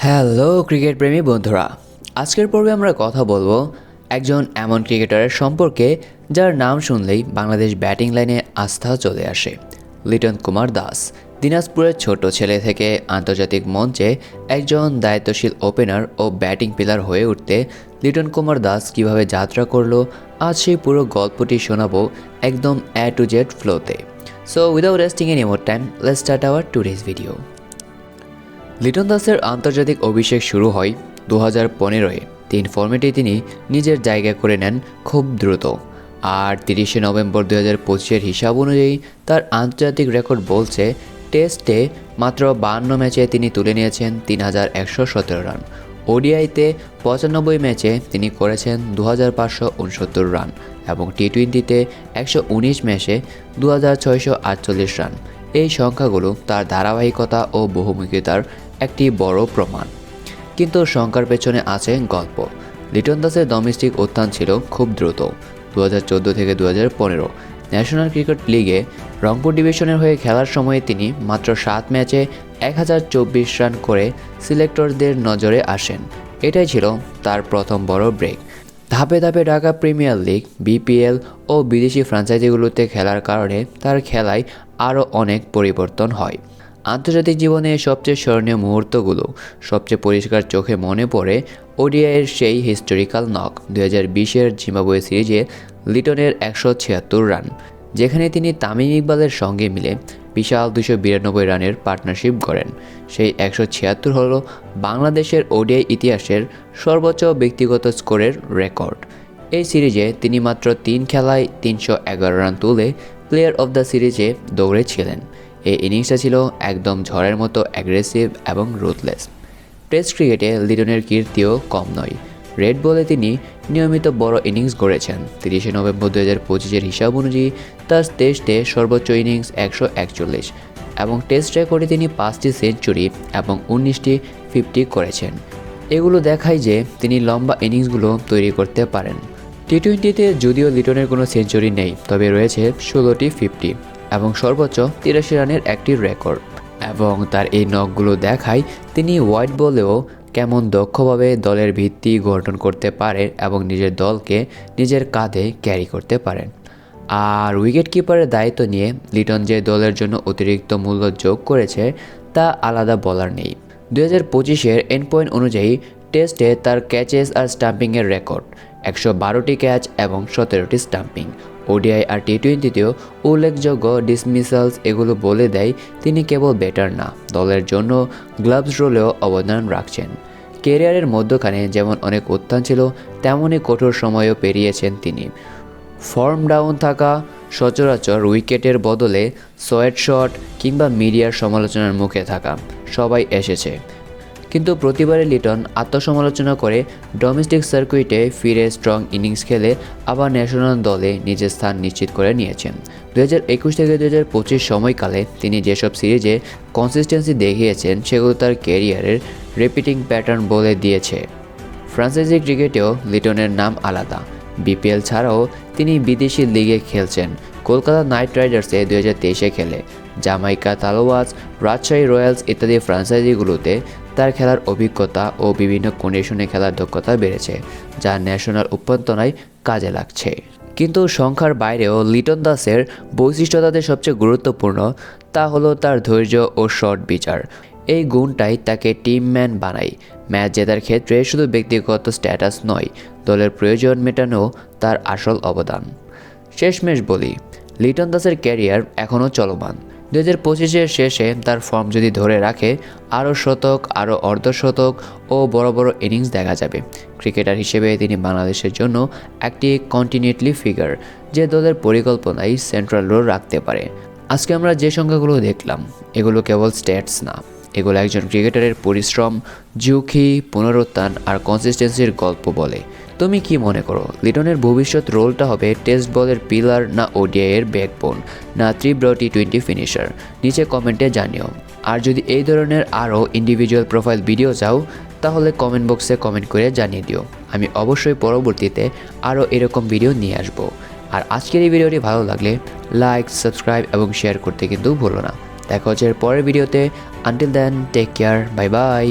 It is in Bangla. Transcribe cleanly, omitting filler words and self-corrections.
হ্যালো ক্রিকেট প্রেমী বন্ধুরা, আজকের পর্বে আমরা কথা বলবো একজন এমন ক্রিকেটারের সম্পর্কে যার নাম শুনলেই বাংলাদেশ ব্যাটিং লাইনে আস্থা চলে আসে। লিটন কুমার দাস দিনাজপুরের ছোট ছেলে থেকে আন্তর্জাতিক মঞ্চে একজন দায়িত্বশীল ওপেনার ও ব্যাটিং পিলার হয়ে উঠতে লিটন কুমার দাস কীভাবে যাত্রা করলো, আজ সেই পুরো গল্পটি শোনাবো একদম এ টু জেড ফ্লোতে। So without wasting any more time, let's start our today's video. Liton দাসের আন্তর্জাতিক অভিষেক শুরু হয় 2015-এ। 3 ফর্মেটে তিনি নিজের জায়গা করে নেন খুব দ্রুত। আর 30শে নভেম্বর 2025-এর হিসাব অনুযায়ী তার আন্তর্জাতিক রেকর্ড বলছে টেস্টে মাত্র 52 ম্যাচে তিনি তুলে নিয়েছেন 3117 রান। ওডিআইতে 95 ম্যাচে তিনি করেছেন 2569 রান এবং টি-20তে 119 ম্যাচে 2648 রান। এই সংখ্যাগুলো তার ধারাবাহিকতা ও বহুমুখিতার একটি বড় প্রমাণ। কিন্তু সংখ্যার পেছনে আছে গল্প। লিটন দাসের ডোমেস্টিক উত্থান ছিল খুব দ্রুত। 2014 থেকে 2015 ন্যাশনাল ক্রিকেট লিগে রংপুর ডিভিশনের হয়ে খেলার সময়ে তিনি মাত্র 7 ম্যাচে 1024 রান করে সিলেক্টরদের নজরে আসেন। এটাই ছিল তার প্রথম বড় ব্রেক। ধাপে ধাপে ঢাকা প্রিমিয়ার লিগ, বিপিএল ও বিদেশি ফ্র্যাঞ্চাইজিগুলোতে খেলার কারণে তার খেলায় আরও অনেক পরিবর্তন হয়। আন্তর্জাতিক জীবনে সবচেয়ে স্মরণীয় মুহূর্তগুলো সবচেয়ে পরিষ্কার চোখে মনে পড়ে ওডিআইয়ের সেই হিস্টোরিক্যাল নক 2020-এর জিম্বাবুয়ে সিরিজে লিটনের 176 রান, যেখানে তিনি তামিম ইকবালের সঙ্গে মিলে বিশাল 292 রানের পার্টনারশিপ গড়েন। সেই 176 হল বাংলাদেশের ওডিআই ইতিহাসের সর্বোচ্চ ব্যক্তিগত স্কোরের রেকর্ড। এই সিরিজে তিনি মাত্র 3 খেলায় 311 রান তুলে প্লেয়ার অফ দ্য সিরিজে দৌড়েছিলেন। এই ইনিংসটা ছিল একদম ঝড়ের মতো অ্যাগ্রেসিভ এবং রুথলেস। টেস্ট ক্রিকেটে লিটনের কীর্তিও কম নয়। রেড বলে তিনি নিয়মিত বড় ইনিংস গড়েছেন। 30শে নভেম্বর 2025-এর হিসাব অনুযায়ী তার টেস্টে সর্বোচ্চ ইনিংস 141 এবং টেস্ট রেকর্ডে তিনি 5টি সেঞ্চুরি এবং 19টি 50 করেছেন। এগুলো দেখায় যে তিনি লম্বা ইনিংসগুলো তৈরি করতে পারেন। টি-20তে যদিও লিটনের কোনো সেঞ্চুরি নেই, তবে রয়েছে 16টি 50 এবং সর্বোচ্চ 83 রানের একটি রেকর্ড। এবং তার এই নকগুলো দেখায় তিনি হোয়াইট বলেও কেমন দক্ষভাবে দলের ভিত্তি গঠন করতে পারে এবং নিজের দলকে নিজের কাঁধে ক্যারি করতে পারেন। আর উইকেট কিপারের দায়িত্ব নিয়ে লিটন যে দলের জন্য অতিরিক্ত মূল্য যোগ করেছে তা আলাদা বলার নেই। 2025-এর এন্ড পয়েন্ট অনুযায়ী টেস্টে তার ক্যাচেস আর স্টাম্পিংয়ের রেকর্ড 112টি ক্যাচ এবং 17টি স্টাম্পিং। ওডিআই আর টি-20তেও উল্লেখযোগ্য ডিসমিসালস এগুলো বলে দেয় তিনি কেবল ব্যাটার না, দলের জন্য গ্লাভস রোলেও অবদান রাখছেন। ক্যারিয়ারের মধ্যখানে যেমন অনেক উত্থান ছিল, তেমনই কঠোর সময়ও পেরিয়েছেন তিনি। ফর্ম ডাউন থাকা, সচরাচর উইকেটের বদলে সোয়েট শট কিংবা মিডিয়ার সমালোচনার মুখে থাকা, সবাই এসেছে। কিন্তু প্রতিবারে লিটন আত্মসমালোচনা করে ডোমেস্টিক সার্কিটে ফিরে স্ট্রং ইনিংস খেলে আবার ন্যাশনাল দলে নিজের স্থান নিশ্চিত করে নিয়েছেন। 2021 থেকে 2025 সময়কালে তিনি যেসব সিরিজে কনসিস্টেন্সি দেখিয়েছেন সেগুলো তার ক্যারিয়ারের রিপিটিং প্যাটার্ন বলে দিয়েছে। ফ্র্যাঞ্চাইজি ক্রিকেটেও লিটনের নাম আলাদা। বিপিএল ছাড়াও তিনি বিদেশি লিগে খেলছেন। কলকাতা নাইট রাইডার্সে 2023-এ খেলে। জামাইকা তালোয়াজ, রাজশাহী রয়্যালস ইত্যাদি ফ্র্যাঞ্চাইজিগুলোতে তার খেলার অভিজ্ঞতা ও বিভিন্ন কন্ডিশনে খেলার দক্ষতা বেড়েছে, যা ন্যাশনাল অভ্যর্থনায় কাজে লাগছে। কিন্তু সংখ্যার বাইরেও লিটন দাসের বৈশিষ্ট্য তাদের সবচেয়ে গুরুত্বপূর্ণ, তা হলো তার ধৈর্য ও শট বিচার। এই গুণটাই তাকে টিম ম্যান বানায়। ম্যাচ জেতার ক্ষেত্রে শুধু ব্যক্তিগত স্ট্যাটাস নয়, দলের প্রয়োজন মেটানো তার আসল অবদান। শেষমেশ বলি, লিটন দাসের ক্যারিয়ার এখনও চলমান। 2025-এর শেষে তার ফর্ম যদি ধরে রাখে, আরও শতক, আরও অর্ধশতক ও বড় বড় ইনিংস দেখা যাবে। ক্রিকেটার হিসেবে তিনি বাংলাদেশের জন্য একটি কন্টিনিউটলি ফিগার, যে দলের পরিকল্পনায় সেন্ট্রাল রোল রাখতে পারে। আজকে আমরা যে সংখ্যাগুলো দেখলাম, এগুলো কেবল স্ট্যাটস না, এগুলো একজন ক্রিকেটারের পরিশ্রম, ঝুঁকি, পুনরুত্থান আর কনসিস্টেন্সির গল্প বলে। তুমি কি মনে করো, লিটনের ভবিষ্যৎ রোলটা হবে টেস্ট বলের পিলার, না ওডিআইয়ের ব্যাকবোন, না তীব্র টি-20 ফিনিশার? নিচে কমেন্টে জানিও। আর যদি এই ধরনের আরও ইন্ডিভিজুয়াল প্রোফাইল ভিডিও চাও, তাহলে কমেন্ট বক্সে কমেন্ট করে জানিয়ে দিও। আমি অবশ্যই পরবর্তীতে আরও এরকম ভিডিও নিয়ে আসব। আর আজকের এই ভিডিওটি ভালো লাগলে লাইক, সাবস্ক্রাইব এবং শেয়ার করতে কিন্তু ভুলো না। দেখা হচ্ছে পরের ভিডিওতে। Until then, take care, bye by.